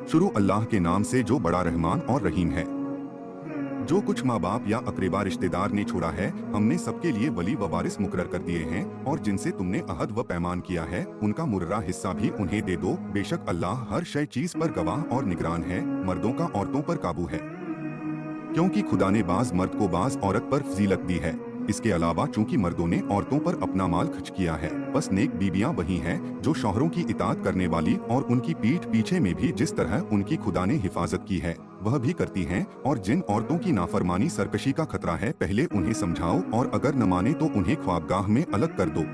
शुरू अल्लाह के नाम से जो बड़ा रहमान और रहीम है। जो कुछ माँ बाप या अकरीबा रिश्तेदार ने छोड़ा है, हमने सबके लिए वली व वारिस मुकर्रर कर दिए हैं, और जिनसे तुमने अहद व पैमान किया है उनका मुर्रा हिस्सा भी उन्हें दे दो। बेशक अल्लाह हर शय चीज पर गवाह और निगरान है। मर्दों का औरतों पर काबू है, क्योंकि खुदा ने बाज मर्द को बाज औरत पर फजीलत दी है। इसके अलावा चूंकि मर्दों ने औरतों पर अपना माल खर्च किया है, बस नेक बीबियां वही हैं जो शौहरों की इताअत करने वाली और उनकी पीठ पीछे में भी जिस तरह उनकी खुदा ने हिफाजत की है वह भी करती हैं। और जिन औरतों की नाफरमानी सरकशी का खतरा है, पहले उन्हें समझाओ, और अगर न माने तो उन्हें ख्वाबगाह में अलग कर दो।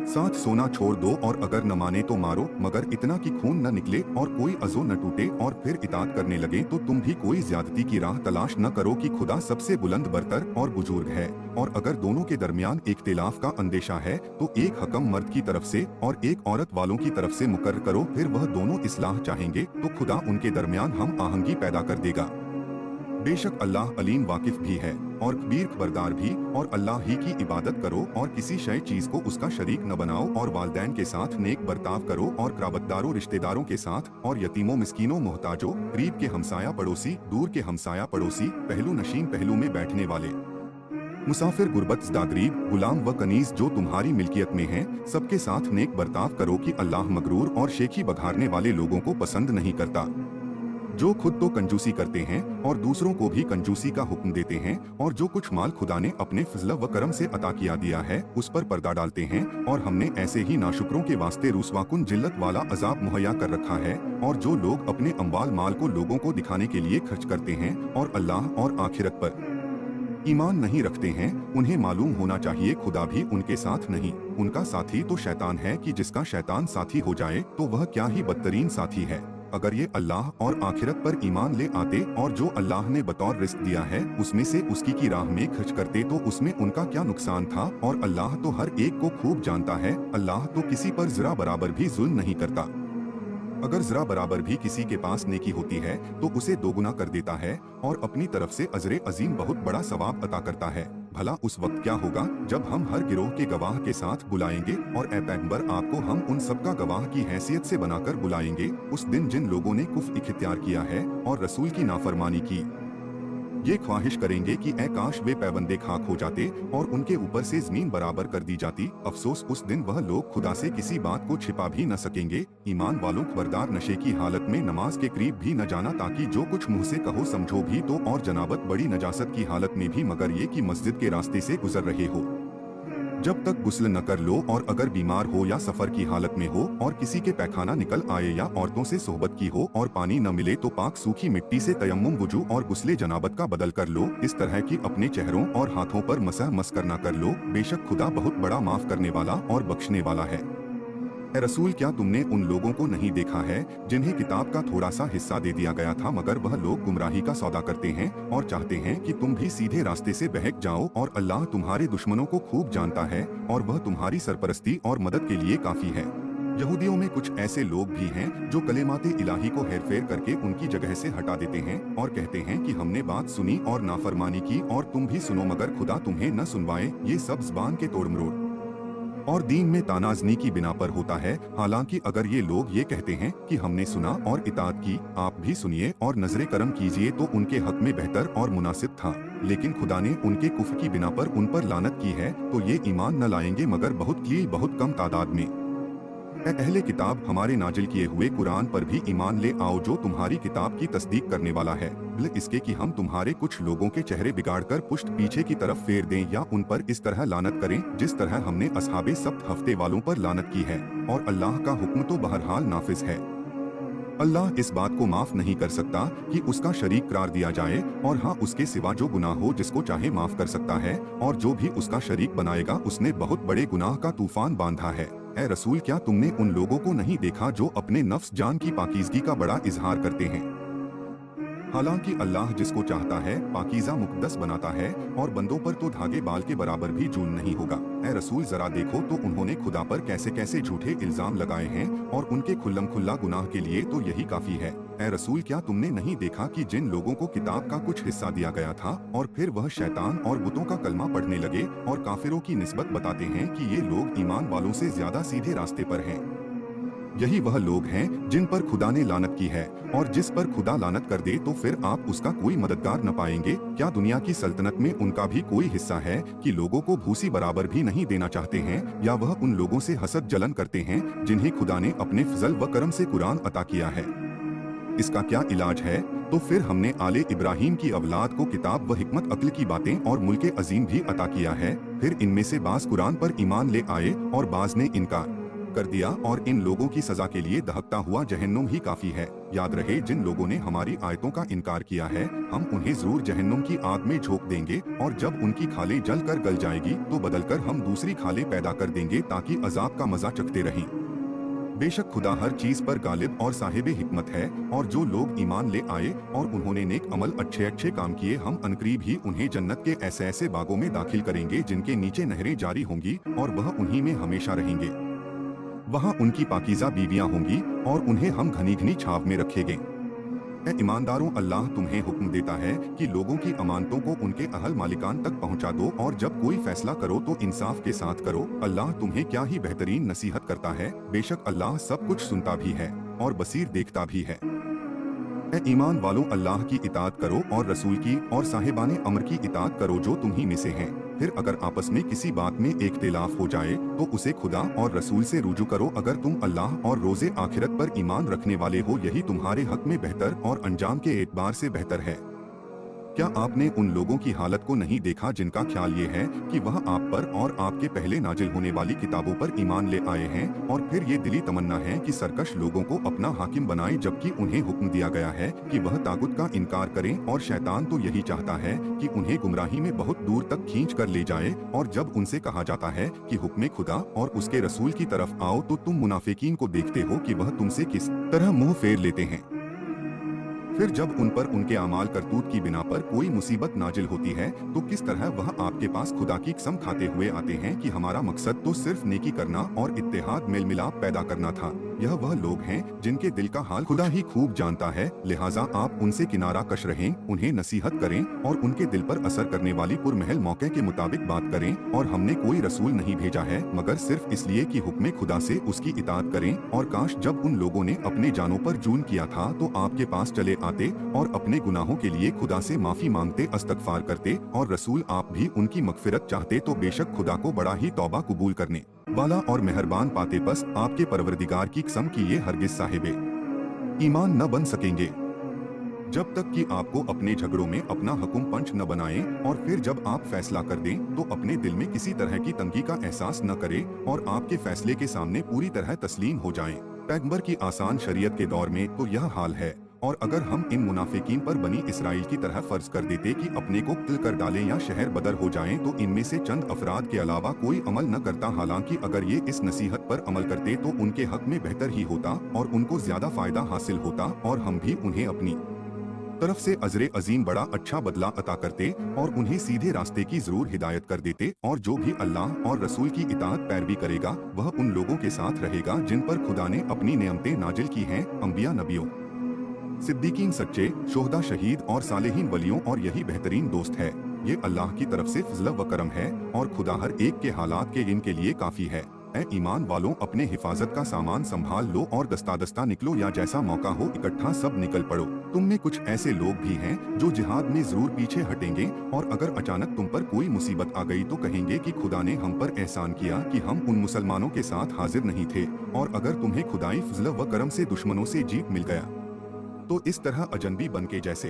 साथ सोना छोड़ दो, और अगर न माने तो मारो, मगर इतना कि खून न निकले और कोई अज़ो न टूटे, और फिर इताअत करने लगे तो तुम भी कोई ज्यादती की राह तलाश न करो कि खुदा सबसे बुलंद बरतर और बुजुर्ग है। और अगर दोनों के दरमियान इख्तिलाफ का अंदेशा है तो एक हकम मर्द की तरफ से और एक औरत वालों की तरफ से मुकर्रर करो, फिर वह दोनों इस्लाह चाहेंगे तो खुदा उनके दरमियान हम आहंगी पैदा कर देगा। बेशक अल्लाह अलीम वाकिफ भी है और कबीर खबरदार भी। और अल्लाह ही की इबादत करो और किसी शय चीज को उसका शरीक न बनाओ, और वालदैन के साथ नेक बर्ताव करो, और कराबतदारों रिश्तेदारों के साथ, और यतीमों मिस्कीनों मोहताजों, करीब के हमसाया पड़ोसी, दूर के हमसाया पड़ोसी, पहलू नशीन पहलू में बैठने वाले, मुसाफिर, गुर्बत ज़दा, गरीब, गुलाम व कनीज जो तुम्हारी मिल्कियत में हैं, सबके साथ नेक बर्ताव करो कि अल्लाह मगरूर और शेखी बघारने वाले लोगों को पसंद नहीं करता, जो खुद तो कंजूसी करते हैं और दूसरों को भी कंजूसी का हुक्म देते हैं, और जो कुछ माल खुदा ने अपने फजल व करम से अता किया दिया है उस पर पर्दा डालते हैं। और हमने ऐसे ही नाशुकरों के वास्ते रुस्वाकुन जिल्लत वाला अजाब मुहैया कर रखा है। और जो लोग अपने अम्बाल माल को लोगों को दिखाने के लिए खर्च करते हैं और अल्लाह और आखिरत पर ईमान नहीं रखते हैं, उन्हें मालूम होना चाहिए खुदा भी उनके साथ नहीं। उनका साथी तो शैतान है कि जिसका शैतान साथी हो जाए तो वह क्या ही बदतरीन साथी है। अगर ये अल्लाह और आखिरत पर ईमान ले आते और जो अल्लाह ने बतौर रिस्क दिया है उसमें से उसकी की राह में खर्च करते तो उसमें उनका क्या नुकसान था। और अल्लाह तो हर एक को खूब जानता है। अल्लाह तो किसी पर जरा बराबर भी जुल्म नहीं करता। अगर जरा बराबर भी किसी के पास नेकी होती है तो उसे दोगुना कर देता है, और अपनी तरफ से अजरे अजीम बहुत बड़ा सवाब अता करता है। भला उस वक्त क्या होगा जब हम हर गिरोह के गवाह के साथ बुलाएंगे, और ए पैगंबर आपको हम उन सबका गवाह की हैसियत से बनाकर बुलाएंगे। उस दिन जिन लोगों ने कुफ्र इख्तियार किया है और रसूल की नाफरमानी की, ये ख्वाहिश करेंगे कि ए काश वे पैबंदे खाक हो जाते और उनके ऊपर से जमीन बराबर कर दी जाती। अफसोस उस दिन वह लोग खुदा से किसी बात को छिपा भी न सकेंगे। ईमान वालों खबरदार नशे की हालत में नमाज के करीब भी न जाना, ताकि जो कुछ मुंह से कहो समझो भी तो, और जनाबत बड़ी नजासत की हालत में भी, मगर ये कि मस्जिद के रास्ते से गुजर रहे हो जब तक गुस्ल न कर लो, और अगर बीमार हो या सफर की हालत में हो और किसी के पैखाना निकल आए या औरतों से सोहबत की हो और पानी न मिले तो पाक सूखी मिट्टी से तयम्मुम वुजू और गुस्ले जनाबत का बदल कर लो, इस तरह की अपने चेहरों और हाथों पर मसह मस करना कर लो। बेशक खुदा बहुत बड़ा माफ करने वाला और बख्शने वाला है। ए रसूल, क्या तुमने उन लोगों को नहीं देखा है जिन्हें किताब का थोड़ा सा हिस्सा दे दिया गया था, मगर वह लोग गुमराही का सौदा करते हैं और चाहते हैं कि तुम भी सीधे रास्ते से बहक जाओ। और अल्लाह तुम्हारे दुश्मनों को खूब जानता है और वह तुम्हारी सरपरस्ती और मदद के लिए काफी है। यहूदियों में कुछ ऐसे लोग भी हैं जो कलेमाते इलाही को हेरफेर करके उनकी जगह से हटा देते हैं और कहते हैं कि हमने बात सुनी और नाफरमानी की और तुम भी सुनो, मगर खुदा तुम्हें न सुनवाए। ये सब ज़बान के तोड़ मरोड़ और दीन में तानाजनी की बिना पर होता है। हालांकि अगर ये लोग ये कहते हैं कि हमने सुना और इताअत की, आप भी सुनिए और नजरे करम कीजिए तो उनके हक में बेहतर और मुनासिब था। लेकिन खुदा ने उनके कुफ्र की बिना पर उन पर लानत की है, तो ये ईमान न लाएंगे मगर बहुत कम तादाद में। अहले किताब, हमारे नाजिल किए हुए कुरान पर भी ईमान ले आओ जो तुम्हारी किताब की तस्दीक करने वाला है, बिल इसके कि हम तुम्हारे कुछ लोगों के चेहरे बिगाड़कर पुष्ट पीछे की तरफ फेर दें या उन पर इस तरह लानत करें जिस तरह हमने असहाबे सब्त हफ्ते वालों पर लानत की है। और अल्लाह का हुक्म तो बहरहाल नाफिज है। अल्लाह इस बात को माफ नहीं कर सकता कि उसका शरीक करार दिया जाए, और हाँ, उसके सिवा जो गुनाह हो जिसको चाहे माफ कर सकता है, और जो भी उसका शरीक बनाएगा उसने बहुत बड़े गुनाह का तूफान बांधा है। ए रसूल, क्या तुमने उन लोगों को नहीं देखा जो अपने नफ्स जान की पाकीज़गी का बड़ा इजहार करते हैं? हालांकि अल्लाह जिसको चाहता है पाकीज़ा मुक़द्दस बनाता है, और बंदों पर तो धागे बाल के बराबर भी जुल्म नहीं होगा। ए रसूल, जरा देखो तो उन्होंने खुदा पर कैसे कैसे झूठे इल्जाम लगाए हैं, और उनके खुल्लम खुल्ला गुनाह के लिए तो यही काफी है। ए रसूल, क्या तुमने नहीं देखा कि जिन लोगों को किताब का कुछ हिस्सा दिया गया था और फिर वह शैतान और बुतों का कलमा पढ़ने लगे और काफिरों की निस्बत बताते हैं कि ये लोग ईमान वालों से ज्यादा सीधे रास्ते पर हैं। यही वह लोग हैं जिन पर खुदा ने लानत की है, और जिस पर खुदा लानत कर दे तो फिर आप उसका कोई मददगार न पाएंगे। क्या दुनिया की सल्तनत में उनका भी कोई हिस्सा है कि लोगों को भूसी बराबर भी नहीं देना चाहते हैं, या वह उन लोगों से हसद जलन करते हैं जिन्हें खुदा ने अपने फजल व करम से कुरान अता किया है? इसका क्या इलाज है? तो फिर हमने आले इब्राहिम की औलाद को किताब व हिकमत अक्ल की बातें और मुल्के अजीम भी अता किया है। फिर इनमें से बाज कुरान पर ईमान ले आए और बाज ने इनकार कर दिया, और इन लोगों की सजा के लिए दहकता हुआ जहन्नुम ही काफी है। याद रहे, जिन लोगों ने हमारी आयतों का इनकार किया है, हम उन्हें जरूर जहन्नुम की आग में झोंक देंगे, और जब उनकी खालें जल कर गल जाएगी तो बदलकर हम दूसरी खालें पैदा कर देंगे ताकि अजाब का मजा चखते रहें। बेशक खुदा हर चीज पर गालिब और साहिबे हिकमत है, और जो लोग ईमान ले आए और उन्होंने नेक अमल अच्छे अच्छे काम किए, हम अनकरीब ही उन्हें जन्नत के ऐसे ऐसे बागों में दाखिल करेंगे जिनके नीचे नहरें जारी होंगी, और वह उन्हीं में हमेशा रहेंगे। वहाँ उनकी पाकीज़ा बीवियां होंगी और उन्हें हम घनी घनी छाव में रखेंगे। ऐ ईमानदारों, अल्लाह तुम्हें हुक्म देता है कि लोगों की अमानतों को उनके अहल मालिकान तक पहुंचा दो, और जब कोई फैसला करो तो इंसाफ के साथ करो। अल्लाह तुम्हें क्या ही बेहतरीन नसीहत करता है। बेशक अल्लाह सब कुछ सुनता भी है और बसीर देखता भी है। ऐ ईमान वालों, अल्लाह की इताअत करो और रसूल की और साहिबाने अमर की इताअत करो जो तुम्ही में से हैं। फिर अगर आपस में किसी बात में इख्तिलाफ हो जाए तो उसे खुदा और रसूल से रुजू करो। अगर तुम अल्लाह और रोजे आखिरत पर ईमान रखने वाले हो, यही तुम्हारे हक में बेहतर और अंजाम के एतबार से बेहतर है। क्या आपने उन लोगों की हालत को नहीं देखा जिनका ख्याल ये है कि वह आप पर और आपके पहले नाजिल होने वाली किताबों पर ईमान ले आए हैं, और फिर ये दिली तमन्ना है कि सरकश लोगों को अपना हाकिम बनाए, जबकि उन्हें हुक्म दिया गया है कि वह तागुत का इनकार करें, और शैतान तो यही चाहता है कि उन्हें गुमराही में बहुत दूर तक खींच कर ले जाए। और जब उनसे कहा जाता है कि हुक्म खुदा और उसके रसूल की तरफ आओ, तो तुम मुनाफिकीन को देखते हो कि वह तुमसे किस तरह मुंह फेर लेते हैं। फिर जब उन पर उनके अमाल करतूत की बिना पर कोई मुसीबत नाजिल होती है तो किस तरह वह आपके पास खुदा की कसम खाते हुए आते हैं कि हमारा मकसद तो सिर्फ नेकी करना और इत्तेहाद मेल मिलाप पैदा करना था। यह वह लोग हैं जिनके दिल का हाल खुदा ही खूब जानता है, लिहाजा आप उनसे किनारा कश रहें, उन्हें नसीहत करें और उनके दिल पर असर करने वाली पुरमहल मौके के मुताबिक बात करें। और हमने कोई रसूल नहीं भेजा है मगर सिर्फ इसलिए कि हुक्म खुदा से उसकी इताअत करें। और काश जब उन लोगों ने अपने जानों पर जून किया था तो आपके पास चले आते और अपने गुनाहों के लिए खुदा से माफी मांगते, इस्तगफार करते, और रसूल आप भी उनकी मगफिरत चाहते, तो बेशक खुदा को बड़ा ही तौबा कबूल करने वाला और मेहरबान पाते। बस आपके परवरदिगार की कसम की ये हरगिज साहिबे ईमान न बन सकेंगे जब तक कि आपको अपने झगड़ों में अपना हुक्म पंच न बनाएं, और फिर जब आप फैसला कर दें तो अपने दिल में किसी तरह की तंगी का एहसास न करें और आपके फैसले के सामने पूरी तरह तस्लीम हो जाएं। पैगंबर की आसान शरीयत के दौर में तो यह हाल है, और अगर हम इन मुनाफिकीन पर बनी इसराइल की तरह फर्ज कर देते कि अपने को किल कर डालें या शहर बदर हो जाएं, तो इनमें से चंद अफराद के अलावा कोई अमल न करता। हालांकि अगर ये इस नसीहत पर अमल करते तो उनके हक में बेहतर ही होता और उनको ज्यादा फायदा हासिल होता, और हम भी उन्हें अपनी तरफ से अजरे अजीम बड़ा अच्छा बदला अता करते और उन्हें सीधे रास्ते की जरूर हिदायत कर देते। और जो भी अल्लाह और रसूल की इताअत पैरवी करेगा वह उन लोगों के साथ रहेगा जिन पर खुदा ने अपनी नेमतें नाजिल की हैं, अंबिया, नबियों, सिद्दीकीन, सच्चे, शोहदा, शहीद और सालेहीन वलियों, और यही बेहतरीन दोस्त है। ये अल्लाह की तरफ से फजल व करम है, और खुदा हर एक के हालात के इनके लिए काफी है। ऐ ईमान वालों, अपने हिफाजत का सामान संभाल लो और दस्ता दस्ता निकलो, या जैसा मौका हो इकट्ठा सब निकल पड़ो। तुम में कुछ ऐसे लोग भी हैं जो जिहाद में जरूर पीछे हटेंगे, और अगर अचानक तुम पर कोई मुसीबत आ गई तो कहेंगे कि खुदा ने हम पर एहसान किया कि हम उन मुसलमानों के साथ हाजिर नहीं थे। और अगर तुम्हें खुदाई फजल व करम से दुश्मनों से जीत मिल गया तो इस तरह अजनबी बन के जैसे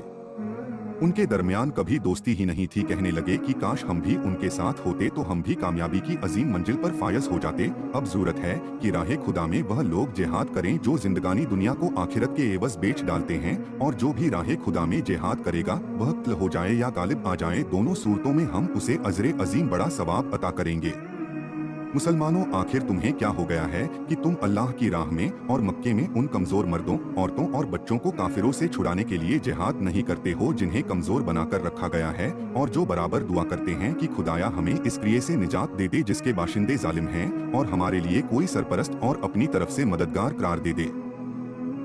उनके दरमियान कभी दोस्ती ही नहीं थी, कहने लगे कि काश हम भी उनके साथ होते तो हम भी कामयाबी की अजीम मंजिल पर फायज हो जाते। अब जरूरत है कि राह खुदा में वह लोग जिहाद करें जो जिंदगानी दुनिया को आखिरत के एवज बेच डालते हैं, और जो भी राह खुदा में जिहाद करेगा वह कत्ल हो जाए या गालिब आ जाए, दोनों सूरतों में हम उसे अजरे अजीम बड़ा सवाब अता करेंगे। मुसलमानों, आखिर तुम्हें क्या हो गया है कि तुम अल्लाह की राह में और मक्के में उन कमजोर मर्दों, औरतों और बच्चों को काफिरों से छुड़ाने के लिए जिहाद नहीं करते हो जिन्हें कमजोर बनाकर रखा गया है, और जो बराबर दुआ करते हैं कि खुदाया हमें इस क्रिए से निजात दे दे जिसके बाशिंदे जालिम हैं, और हमारे लिए कोई सरपरस्त और अपनी तरफ से मददगार करार दे दे।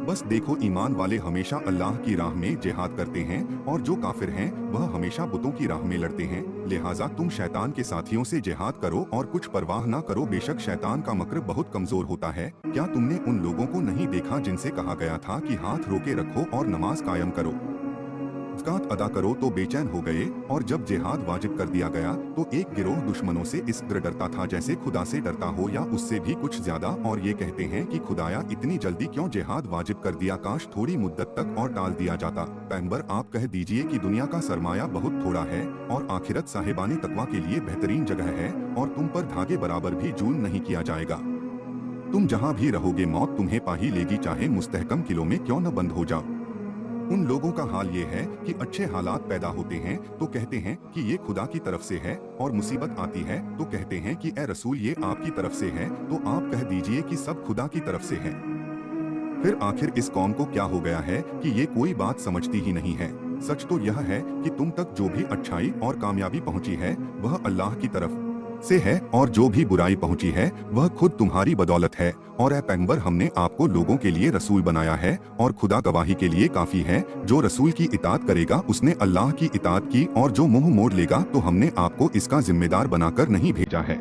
बस देखो, ईमान वाले हमेशा अल्लाह की राह में जिहाद करते हैं और जो काफिर हैं वह हमेशा बुतों की राह में लड़ते हैं। लिहाजा तुम शैतान के साथियों से जिहाद करो और कुछ परवाह ना करो, बेशक शैतान का मक्र बहुत कमजोर होता है। क्या तुमने उन लोगों को नहीं देखा जिनसे कहा गया था कि हाथ रोके रखो और नमाज कायम करो, ज़कात अदा करो, तो बेचैन हो गए, और जब जिहाद वाजिब कर दिया गया तो एक गिरोह दुश्मनों से इस तरह डरता था जैसे खुदा से डरता हो या उससे भी कुछ ज्यादा, और ये कहते हैं कि खुदाया इतनी जल्दी क्यों जिहाद वाजिब कर दिया, काश थोड़ी मुद्दत तक और टाल दिया जाता। पैगंबर आप कह दीजिए कि दुनिया का सरमाया बहुत थोड़ा है और आखिरत साहिबाने तकवा के लिए बेहतरीन जगह है, और तुम पर धागे बराबर भी जून नहीं किया जाएगा। तुम जहाँ भी रहोगे मौत तुम्हें पा ही लेगी, चाहे मुस्तहकम किलों में क्यों न बंद हो जाओ। उन लोगों का हाल ये है कि अच्छे हालात पैदा होते हैं तो कहते हैं कि ये खुदा की तरफ से है, और मुसीबत आती है तो कहते हैं कि ए रसूल ये आपकी तरफ से है, तो आप कह दीजिए कि सब खुदा की तरफ से है। फिर आखिर इस कौम को क्या हो गया है कि ये कोई बात समझती ही नहीं है। सच तो यह है कि तुम तक जो भी अच्छाई और कामयाबी पहुंची है वह अल्लाह की तरफ से है, और जो भी बुराई पहुंची है वह खुद तुम्हारी बदौलत है। और ए पैगंबर हमने आपको लोगों के लिए रसूल बनाया है, और खुदा गवाही के लिए काफी है, जो रसूल की इताअत करेगा उसने अल्लाह की इताअत की, और जो मुंह मोड़ लेगा तो हमने आपको इसका जिम्मेदार बनाकर नहीं भेजा है।